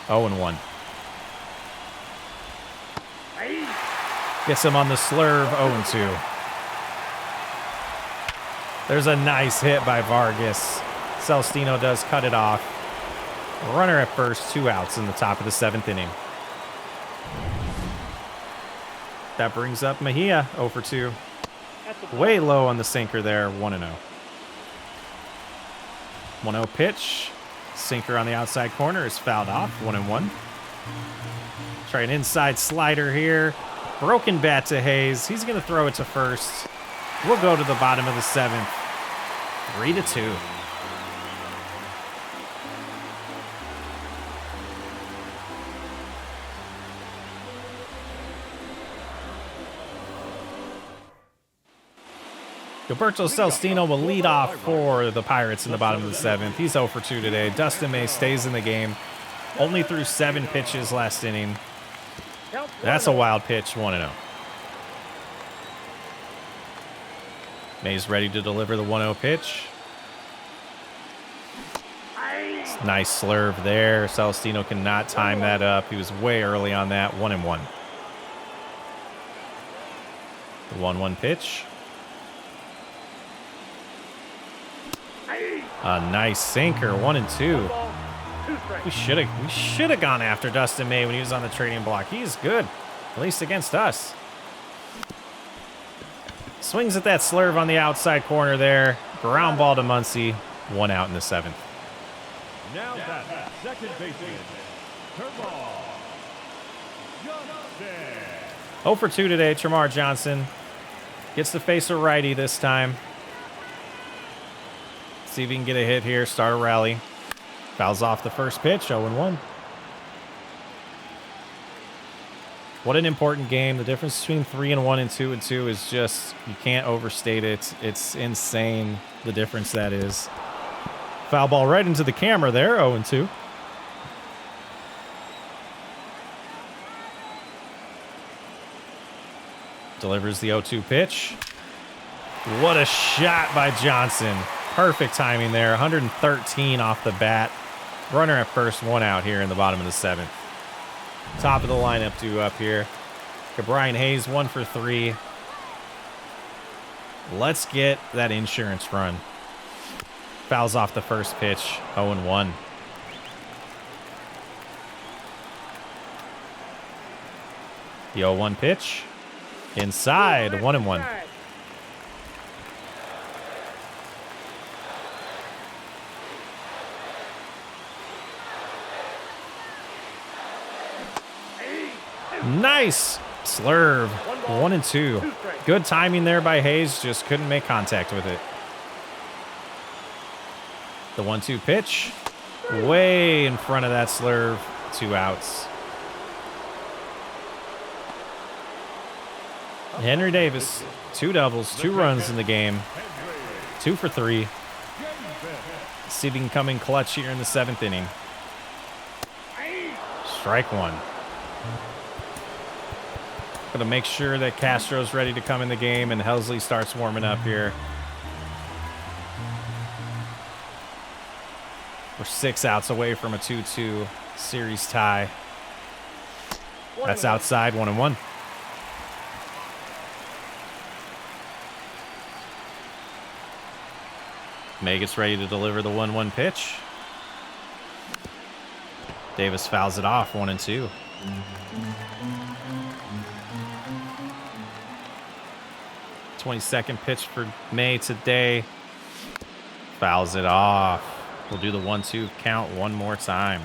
0 and 1. Gets him on the slurve. 0 and 2. There's a nice hit by Vargas. Celestino does cut it off. Runner at first, 2 outs in the top of the 7th inning. That brings up Mejia, 0 for 2. Way low on the sinker there, 1 and 0. 1-0 pitch. Sinker on the outside corner is fouled off, 1 and 1. Try an inside slider here. Broken bat to Hayes. He's going to throw it to first. We'll go to the bottom of the 7th. 3-2. Gilberto Celestino will lead off for the Pirates in the bottom of the 7th. He's 0 for 2 today. Dustin May stays in the game. Only threw 7 pitches last inning. That's a wild pitch, 1-0. May's ready to deliver the 1-0 pitch. Nice slurve there. Celestino cannot time that up. He was way early on that. 1 and 1. The 1-1 pitch. A nice sinker. 1 and 2. We should have gone after Dustin May when he was on the trading block. He's good, at least against us. Swings at that slurve on the outside corner there. Ground ball to Muncy. 1 out in the 7th. Now that second baseman, Termarr Johnson. 0 for 2 today, Termarr Johnson. Gets to face a righty this time. See if he can get a hit here, start a rally. Fouls off the first pitch, 0 and 1. What an important game. The difference between 3 and 1 and 2 and 2 is just, you can't overstate it. It's insane, the difference that is. Foul ball right into the camera there, 0 and 2. Delivers the 0-2 pitch. What a shot by Johnson. Perfect timing there. 113 off the bat. Runner at first, 1 out here in the bottom of the 7th. Top of the lineup due up here. Brian Hayes, 1 for 3. Let's get that insurance run. Fouls off the first pitch, 0 and 1. The 0-1 pitch. Inside, 1 and 1. Nice slurve. 1 and 2. Good timing there by Hayes. Just couldn't make contact with it. The 1-2 pitch. Way in front of that slurve. 2 outs. Henry Davis. 2 doubles. 2 runs in the game. 2 for 3. See if he can come in clutch here in the 7th inning. Strike 1. Gonna make sure that Castro's ready to come in the game and Helsley starts warming up here. We're 6 outs away from a 2-2 series tie. That's outside, 1 and 1. May gets ready to deliver the 1-1 pitch. Davis fouls it off, 1 and 2. '22nd pitch for May today. Fouls it off. We'll do the 1-2 count one more time.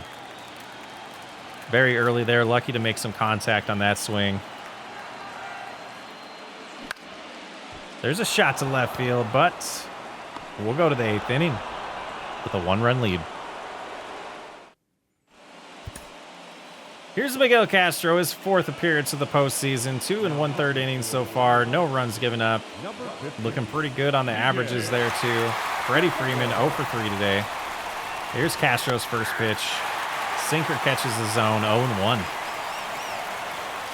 Very early there. Lucky to make some contact on that swing. There's a shot to left field, but we'll go to the 8th inning with a 1-run lead. Here's Miguel Castro, his 4th appearance of the postseason. 2 1/3 innings so far. No runs given up. Looking pretty good on the averages there, too. Freddie Freeman, 0 for 3 today. Here's Castro's first pitch. Sinker catches the zone, 0-1.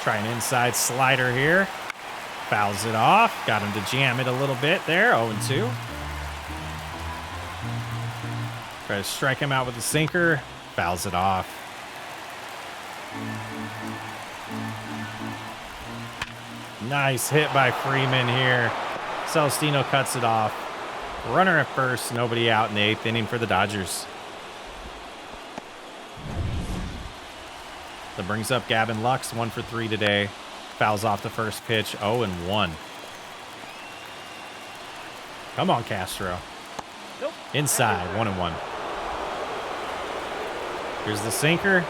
Try an inside slider here. Fouls it off. Got him to jam it a little bit there, 0-2. Try to strike him out with the sinker. Fouls it off. Nice hit by Freeman here. Celestino cuts it off. Runner at first, nobody out in the 8th inning for the Dodgers. That brings up Gavin Lux, 1 for 3 today. Fouls off the first pitch, 0-1. Come on, Castro. Nope. Inside, 1-1. Here's the sinker.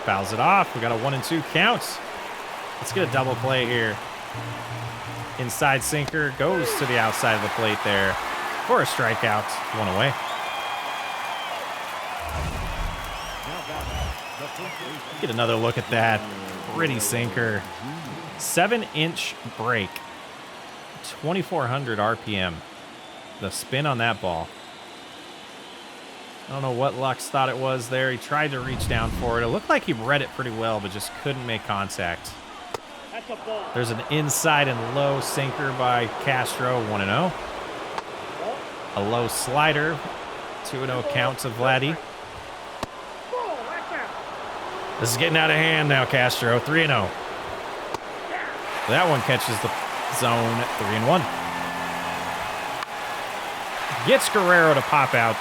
Fouls it off. We got a 1-2 count. Let's get a double play here. Inside sinker goes to the outside of the plate there for a strikeout. 1 away. Get another look at that. Pretty sinker. 7-inch break. 2,400 RPM. The spin on that ball. I don't know what Lux thought it was there. He tried to reach down for it. It looked like he read it pretty well, but just couldn't make contact. That's a ball. There's an inside and low sinker by Castro, 1-0. A low slider, 2-0 count to Vladdy. Ball, that's out. This is getting out of hand now, Castro, 3-0. That one catches the zone, 3-1. Gets Guerrero to pop out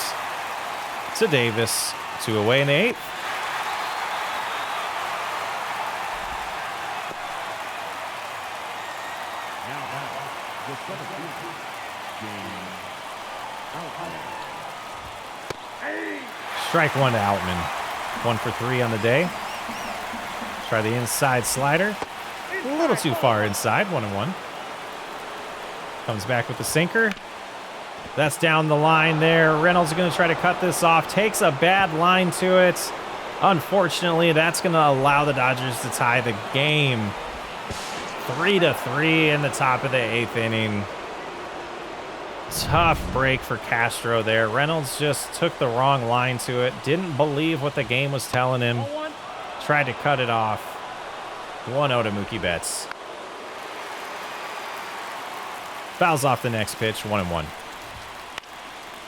to Davis, 2 away in the 8th. Strike 1 to Outman. 1 for 3 on the day. Try the inside slider. A little too far inside, 1-1. Comes back with the sinker. That's down the line there. Reynolds is going to try to cut this off. Takes a bad line to it. Unfortunately, that's going to allow the Dodgers to tie the game. 3-3 in the top of the 8th inning. Tough break for Castro there. Reynolds just took the wrong line to it. Didn't believe what the game was telling him. Tried to cut it off. 1-0 to Mookie Betts. Fouls off the next pitch, 1-1.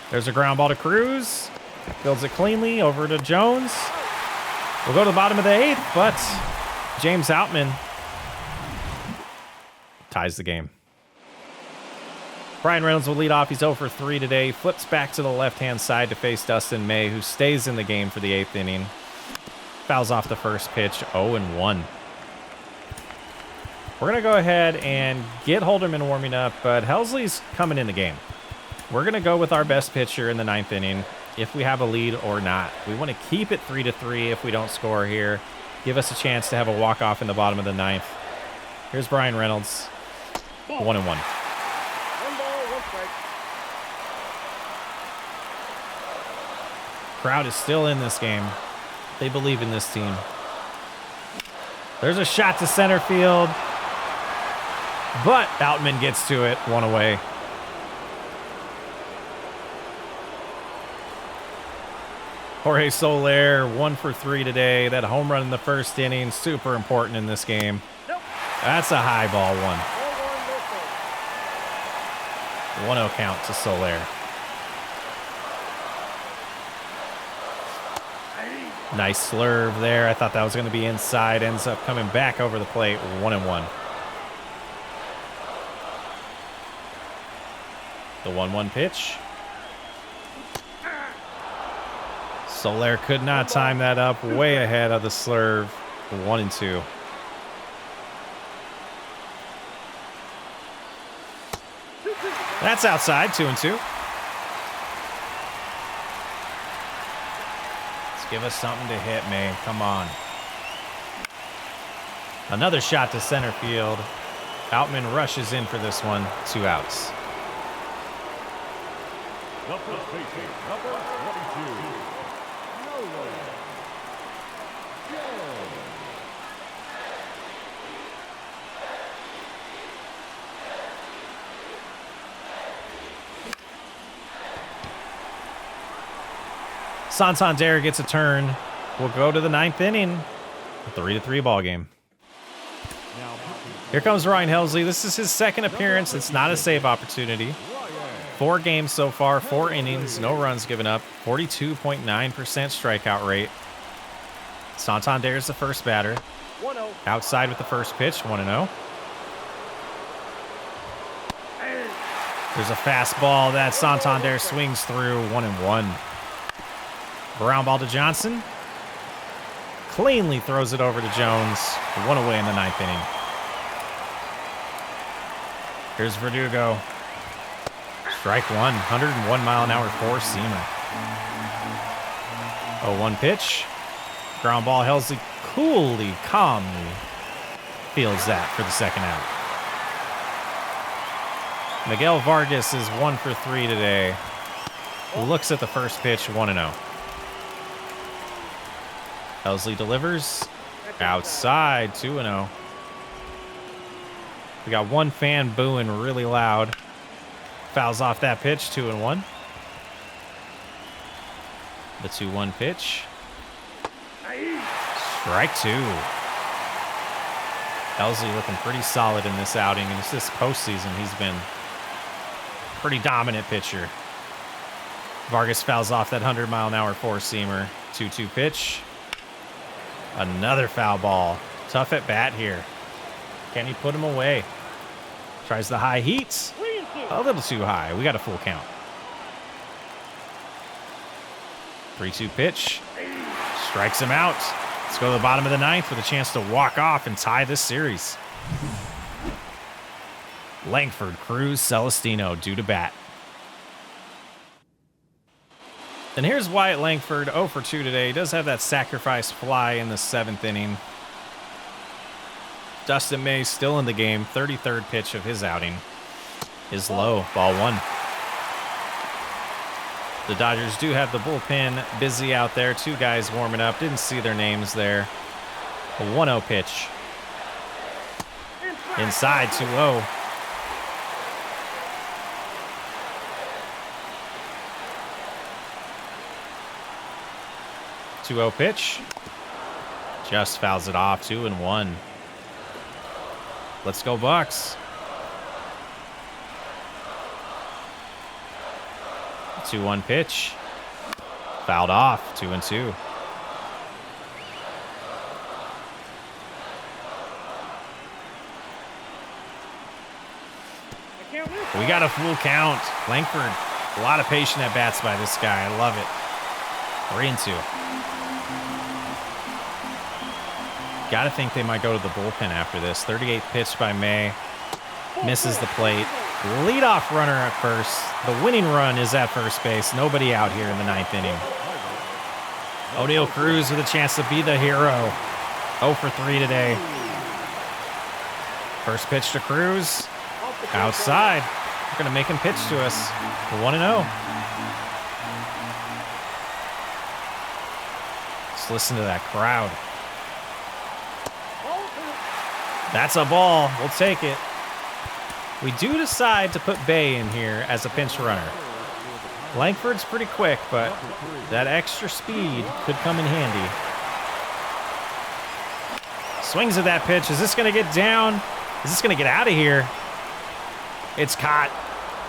There's a ground ball to Cruz. Builds it cleanly over to Jones. We'll go to the bottom of the 8th, but James Outman ties the game. Brian Reynolds will lead off. He's 0 for 3 today. Flips back to the left-hand side to face Dustin May, who stays in the game for the 8th inning. Fouls off the first pitch, 0-1. We're going to go ahead and get Holderman warming up, but Helsley's coming in the game. We're going to go with our best pitcher in the 9th inning, if we have a lead or not. We want to keep it 3-3 if we don't score here. Give us a chance to have a walk-off in the bottom of the 9th. Here's Brian Reynolds, 1-1. 1 ball, 1 strike. Crowd is still in this game. They believe in this team. There's a shot to center field, but Outman gets to it, 1 away. Jorge Soler, 1 for 3 today. That home run in the first inning, super important in this game. Nope. That's a high ball one. 1-1, no 1-0 count to Soler. Nice slurve there. I thought that was going to be inside. Ends up coming back over the plate. 1-1. The 1-1 pitch. Soler could not time that up. Way ahead of the slurve. 1-2. That's outside. 2-2. Give us something to hit, May. Come on. Another shot to center field. Outman rushes in for this one. 2 outs. The first baseman, number 22. Santander gets a turn. We'll go to the 9th inning. A 3-3 ball game. Here comes Ryan Helsley. This is his second appearance. It's not a save opportunity. 4 games so far, 4 innings, no runs given up, 42.9% strikeout rate. Santander is the first batter. 1-0. Outside with the first pitch, 1-0. There's a fastball that Santander swings through, 1-1. Ground ball to Johnson. Cleanly throws it over to Jones. 1 away in the 9th inning. Here's Verdugo. Strike 1, 101 mile an hour 4-seamer. 0-1 pitch. Ground ball. Helsley coolly, calmly fields that for the second out. Miguel Vargas is 1 for 3 today. Looks at the first pitch, 1-0. Helsley delivers. Outside, 2-0. We got one fan booing really loud. Fouls off that pitch, 2-1. The 2-1 pitch. Strike 2. Helsley looking pretty solid in this outing, and it's this postseason he's been pretty dominant pitcher. Vargas fouls off that 100 mile an hour 4-seamer. 2-2 pitch. Another foul ball. Tough at bat here. Can he put him away? Tries the high heat. A little too high. We got a full count. 3-2 pitch. Strikes him out. Let's go to the bottom of the 9th with a chance to walk off and tie this series. Langford, Cruz, Celestino due to bat. And here's Wyatt Langford, 0 for 2 today. He does have that sacrifice fly in the 7th inning. Dustin May still in the game. 33rd pitch of his outing is low. Ball 1. The Dodgers do have the bullpen busy out there. 2 guys warming up. Didn't see their names there. A 1-0 pitch. Inside, 2-0. Pitch. Just fouls it off. 2-1. Let's go Bucks. 2-1 pitch. Fouled off. 2-2. We got a full count. Langford, a lot of patient at bats by this guy. I love it. 3-2. Got to think they might go to the bullpen after this. 38th pitch by May. Misses the plate. Leadoff runner at first. The winning run is at first base. Nobody out here in the 9th inning. O'Neal Cruz with a chance to be the hero. 0 for 3 today. First pitch to Cruz. Outside. We're going to make him pitch to us. 1-0. Let's listen to that crowd. That's a ball. We'll take it. We do decide to put Bay in here as a pinch runner. Langford's pretty quick, but that extra speed could come in handy. Swings at that pitch. Is this going to get down? Is this going to get out of here? It's caught.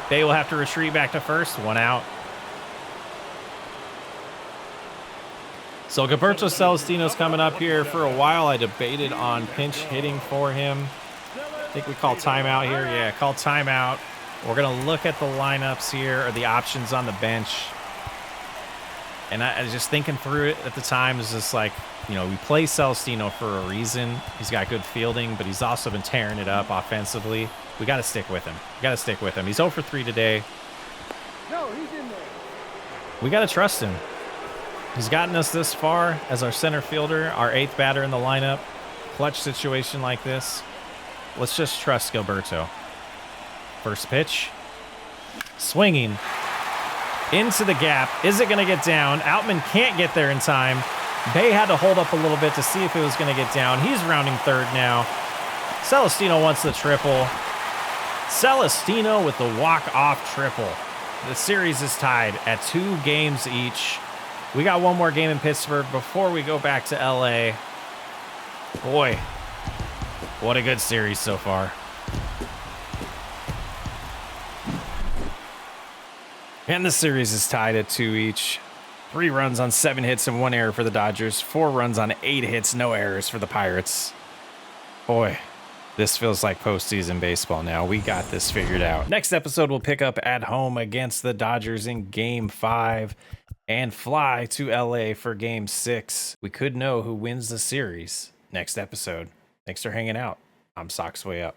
Bay will have to retreat back to first. 1 out. So Gilberto Celestino's coming up here. For a while, I debated on pinch hitting for him. I think we call timeout here. Yeah, call timeout. We're going to look at the lineups here, or the options on the bench. And I was just thinking through it at the time. It's just like, you know, we play Celestino for a reason. He's got good fielding, but he's also been tearing it up offensively. We got to stick with him. We got to stick with him. He's 0 for 3 today. No, he's in there. We got to trust him. He's gotten us this far as our center fielder, our 8th batter in the lineup. Clutch situation like this. Let's just trust Gilberto. First pitch. Swinging. Into the gap. Is it going to get down? Outman can't get there in time. Bay had to hold up a little bit to see if it was going to get down. He's rounding third now. Celestino wants the triple. Celestino with the walk-off triple. The series is tied at 2 games each. We got one more game in Pittsburgh before we go back to LA. Boy, what a good series so far. And the series is tied at 2 each. 3 runs on 7 hits and 1 error for the Dodgers. 4 runs on 8 hits, no errors for the Pirates. Boy, this feels like postseason baseball now. We got this figured out. Next episode, we'll pick up at home against the Dodgers in Game 5 and fly to LA for Game 6. We could know who wins the series next episode. Thanks for hanging out. I'm Sox Way Up.